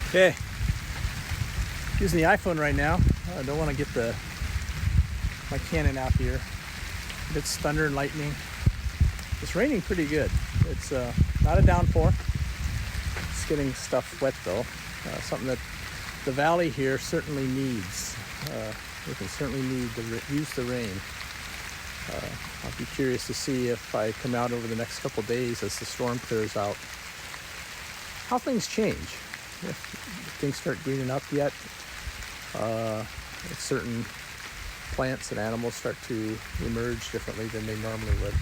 Okay, using the iPhone right now. I don't want to get my Canon out here. It's thunder and lightning. It's raining pretty good. It's not a downpour. It's getting stuff wet though. Something that the valley here certainly needs. We can certainly use the rain. I'll be curious to see if I come out over the next couple days as the storm clears out, how things change. If things start greening up yet, if certain plants and animals start to emerge differently than they normally would.